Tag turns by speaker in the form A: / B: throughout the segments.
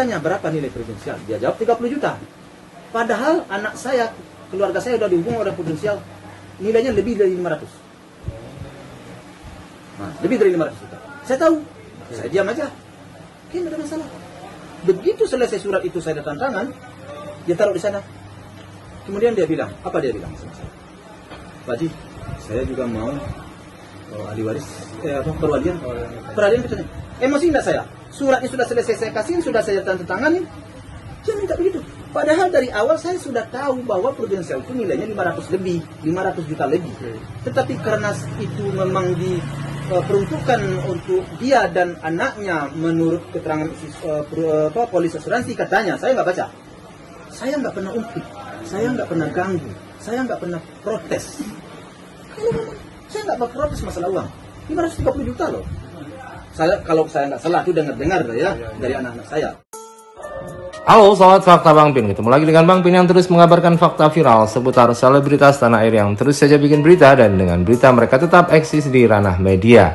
A: tanya berapa nilai prudensial, dia jawab 30 juta. Padahal anak saya, keluarga saya udah dihubung oleh prudensial, nilainya lebih dari 500. Nah, lebih dari 500 juta. Saya tahu, saya diam aja. Oke, tidak ada masalah. Begitu selesai surat itu saya tanda tangan, dia taruh di sana. Kemudian dia bilang, apa dia bilang sama saya? Pak Haji, saya juga mau ahli waris, perwalian. Perwalian katanya. Emosi enggak saya? Suratnya sudah selesai saya kasih, sudah saya tanda tanganin. Dia minta begitu. Padahal dari awal saya sudah tahu bahwa prudensial itu nilainya 500 lebih, 500 juta lebih. Tetapi karena itu memang diperuntukkan untuk dia dan anaknya menurut keterangan polis asuransi, katanya, saya nggak baca. Saya nggak pernah ungkit, saya nggak pernah ganggu, saya nggak pernah protes. Saya nggak protes masalah uang. 530 juta loh. Kalau saya nggak salah itu dengar ya dari anak-anak saya.
B: Halo sahabat Fakta Bang Pin, ketemu lagi dengan Bang Pin yang terus mengabarkan fakta viral seputar selebritas tanah air yang terus saja bikin berita, dan dengan berita mereka tetap eksis di ranah media.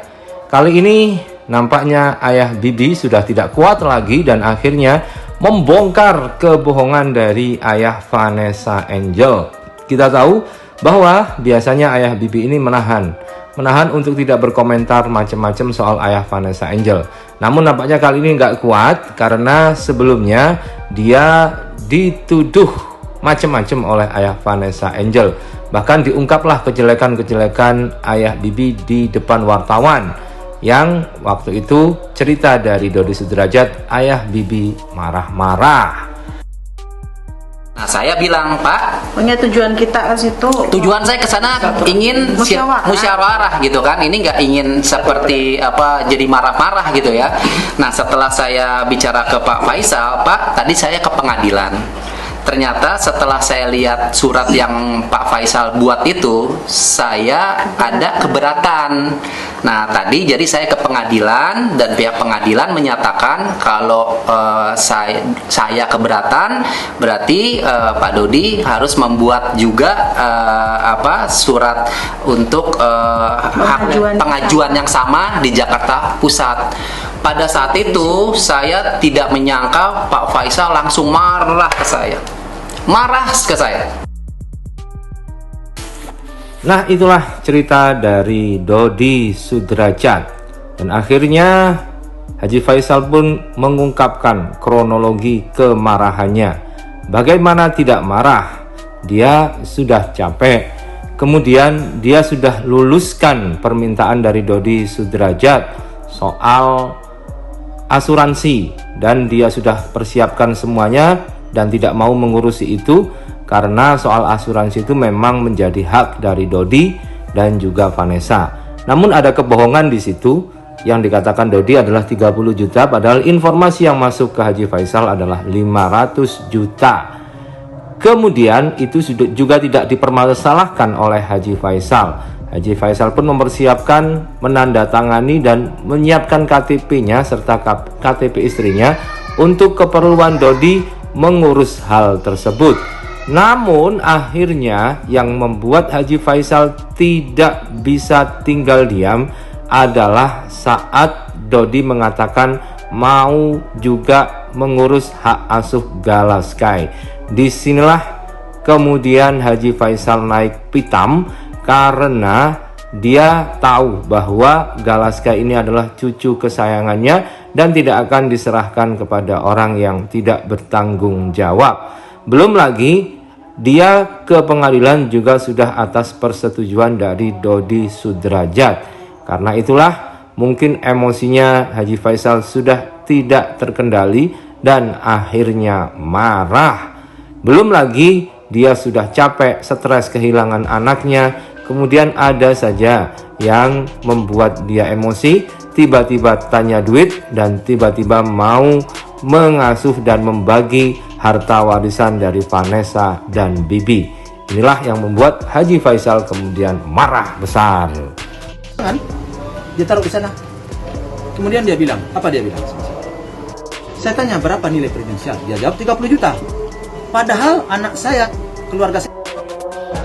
B: Kali ini nampaknya ayah Bibi sudah tidak kuat lagi dan akhirnya membongkar kebohongan dari ayah Vanessa Angel. Kita tahu bahwa biasanya ayah Bibi ini menahan untuk tidak berkomentar macam-macam soal ayah Vanessa Angel. Namun nampaknya kali ini nggak kuat karena sebelumnya dia dituduh macam-macam oleh ayah Vanessa Angel. Bahkan diungkaplah kejelekan-kejelekan ayah Bibi di depan wartawan, yang waktu itu cerita dari Dodi Sudrajat, ayah Bibi marah-marah.
C: Nah, saya bilang, Pak,
D: punya tujuan kita ke situ.
C: tujuan saya ke sana ingin musyawarah gitu kan. Ini nggak ingin seperti apa jadi marah-marah gitu ya. Nah, setelah saya bicara ke Pak Faisal, Pak, tadi saya ke pengadilan. Ternyata setelah saya lihat surat yang Pak Faisal buat itu, saya ada keberatan. Nah, tadi jadi saya ke pengadilan dan pihak pengadilan menyatakan kalau saya keberatan, berarti Pak Dodi harus membuat juga surat untuk pengajuan yang sama di Jakarta Pusat. Pada saat itu saya tidak menyangka Pak Faisal langsung marah ke saya.
B: Nah, itulah cerita dari Dodi Sudrajat. Dan akhirnya Haji Faisal pun mengungkapkan kronologi kemarahannya. Bagaimana tidak marah? Dia sudah capek. Kemudian dia sudah luluskan permintaan dari Dodi Sudrajat soal asuransi, dan dia sudah persiapkan semuanya dan tidak mau mengurusi itu karena soal asuransi itu memang menjadi hak dari Dodi dan juga Vanessa. Namun ada kebohongan di situ, yang dikatakan Dodi adalah 30 juta padahal informasi yang masuk ke Haji Faisal adalah 500 juta. Kemudian itu juga tidak dipermasalahkan oleh Haji Faisal. Haji Faisal pun mempersiapkan, menandatangani dan menyiapkan KTP-nya serta KTP istrinya untuk keperluan Dodi mengurus hal tersebut. Namun akhirnya yang membuat Haji Faisal tidak bisa tinggal diam adalah saat Dodi mengatakan mau juga mengurus hak asuh Galaskai. Disinilah kemudian Haji Faisal naik pitam karena dia tahu bahwa Galaskai ini adalah cucu kesayangannya dan tidak akan diserahkan kepada orang yang tidak bertanggung jawab. Belum lagi dia ke pengadilan juga sudah atas persetujuan dari Dodi Sudrajat. Karena itulah mungkin emosinya Haji Faisal sudah tidak terkendali dan akhirnya marah. Belum lagi dia sudah capek, stres kehilangan anaknya. Kemudian ada saja yang membuat dia emosi, tiba-tiba tanya duit dan tiba-tiba mau mengasuh dan membagi harta warisan dari Vanessa dan Bibi. Inilah yang membuat Haji Faisal kemudian marah besar.
A: Dia taruh di sana. Kemudian dia bilang, apa dia bilang? Saya tanya berapa nilai prudensial, dia jawab 30 juta. Padahal anak saya, keluarga saya,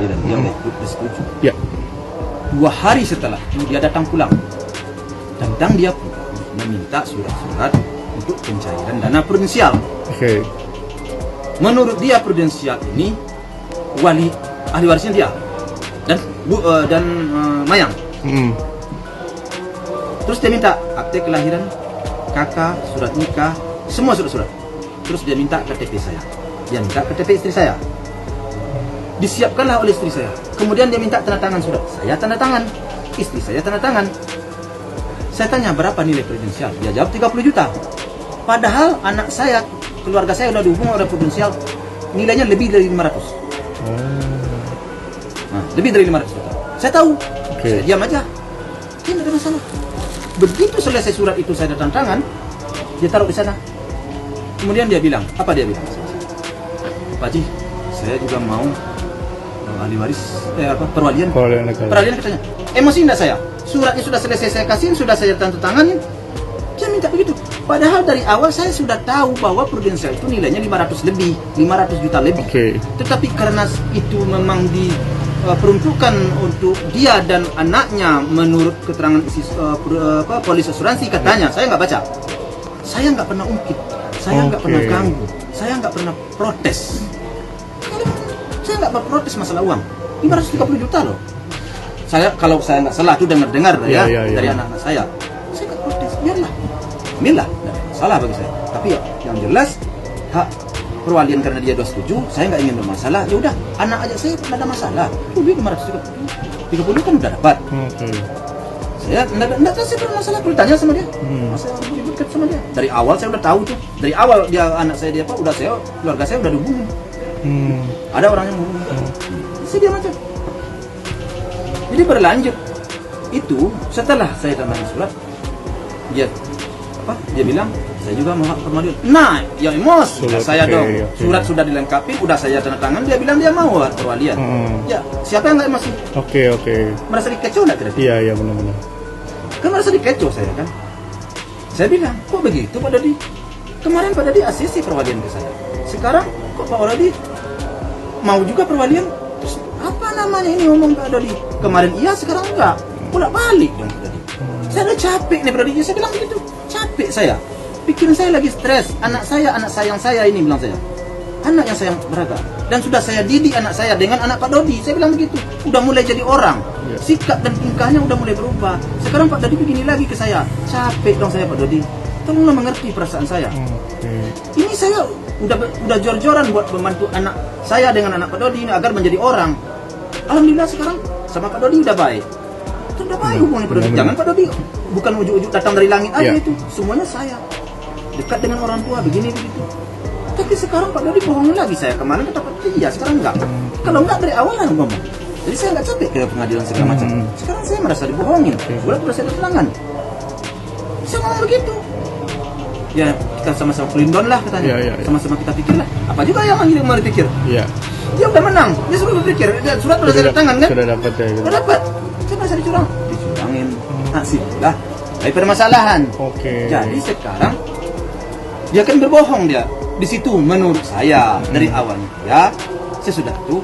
A: dia bersetuju. Ya. 2 hari setelah itu dia datang pulang. Dan dia meminta surat-surat untuk pencairan dana prudensial.
D: Oke.
A: Menurut dia prudensial ini ahli warisnya dia dan Mayang. Terus dia minta akte kelahiran, kakak, surat nikah, semua surat-surat. Terus dia minta KTP saya. Dia minta KTP istri saya. Disiapkanlah oleh istri saya. Kemudian dia minta tanda tangan surat. Saya tanda tangan. Istri saya tanda tangan. Saya tanya berapa nilai prudensial. Dia jawab 30 juta. Padahal anak saya, keluarga saya udah dihubung oleh prudensial, nilainya lebih dari 500. Nah, lebih dari 500 juta. Saya tahu. Saya diam aja. Tidak ada masalah. Begitu selesai surat itu saya tanda tangan, dia taruh di sana. Kemudian dia bilang, apa dia bilang? Pak Haji, saya juga mau ahli waris, perwalian. Perwalian katanya. Emosi enggak saya? Suratnya sudah selesai saya kasihin, sudah saya tanda tanganin. Dia minta begitu. Padahal dari awal saya sudah tahu bahwa prudensial itu nilainya 500 lebih, 500 juta lebih. Tetapi karena itu memang diperuntukkan untuk dia dan anaknya menurut keterangan isi polis asuransi katanya, saya nggak baca. Saya nggak pernah ungkit, saya nggak pernah ganggu, saya nggak pernah protes. Saya nggak berprotes masalah uang. 530 juta loh. Kalau saya nggak salah tuh dengar dari anak-anak saya nggak protes, biarlah, nggak ada masalah bagi saya. Tapi ya, yang jelas hak perwalian karena dia 27, saya nggak ingin bermasalah. Ya udah, anak aja saya nggak ada masalah. Tuh dia 530 kan udah dapat. Saya nggak saya bermasalah. Perlu tanya sama dia. Saya ribut sama dia. Dari awal saya udah tahu tuh. Dari awal dia anak saya dia udah saya keluarga saya udah dihubungin. Ada orang yang ngomong. Saya diam aja. Jadi berlanjut. Itu setelah saya tanda surat, dia bilang saya juga mau hak perwalian. Nah, ya emosi saya dong. Surat sudah dilengkapi, udah saya tanda tangan, dia bilang dia mau hak perwalian. Ya, siapa yang nggak emosi?
D: Oke.
A: Merasa dikecoh nggak kira-kira?
D: Iya benar-benar.
A: Kan merasa dikecoh saya kan. Saya bilang, kok begitu Pak Dodi? Kemarin Pak Dodi ACC perwalian ke saya. Sekarang kok Pak Dodi mau juga perwalian? Terus, apa namanya ini ngomong Pak Dodi? Kemarin iya, sekarang enggak. Bolak balik dong Pak Dodi. Saya udah capek nih Pak Dodi. Saya bilang begitu. Capek saya. Pikiran saya lagi stres. Anak sayang saya ini bilang saya. Anak yang sayang beragam. Dan sudah saya didik anak saya dengan anak Pak Dodi. Saya bilang begitu. Udah mulai jadi orang. Sikap dan tingkahnya udah mulai berubah. Sekarang Pak Dodi begini lagi ke saya. Capek dong saya Pak Dodi. Tolonglah mengerti perasaan saya. Ini saya udah jor-joran buat membantu anak saya dengan anak Pak Dodi ini agar menjadi orang. Alhamdulillah sekarang sama Pak Dodi udah baik. Udah baik hubungannya Pak Dodi. Jangan Pak Dodi bukan ujuk-ujuk datang dari langit aja itu. Semuanya saya dekat dengan orang tua begini begitu. Tapi sekarang Pak Dodi bohong lagi saya. Kemarin kata Pak Dodi iya, sekarang enggak. Kalau enggak dari awal lah ngomong. Jadi saya nggak capek ke pengadilan segala macam. Sekarang saya merasa dibohongin. Udah saya keterangan. Saya ngomong begitu. Ya kita sama-sama pelindon lah katanya. Sama-sama kita pikir lah. Apa juga yang mau dipikir? Dia udah menang. Dia sudah berpikir. Surat udah saya tangan kan? Sudah dapat ya. Sudah dapat. Saya merasa dicurangin. Nasib lah. Tapi permasalahan. Jadi sekarang dia kan berbohong dia. Di situ menurut saya dari awalnya ya saya sudah tuh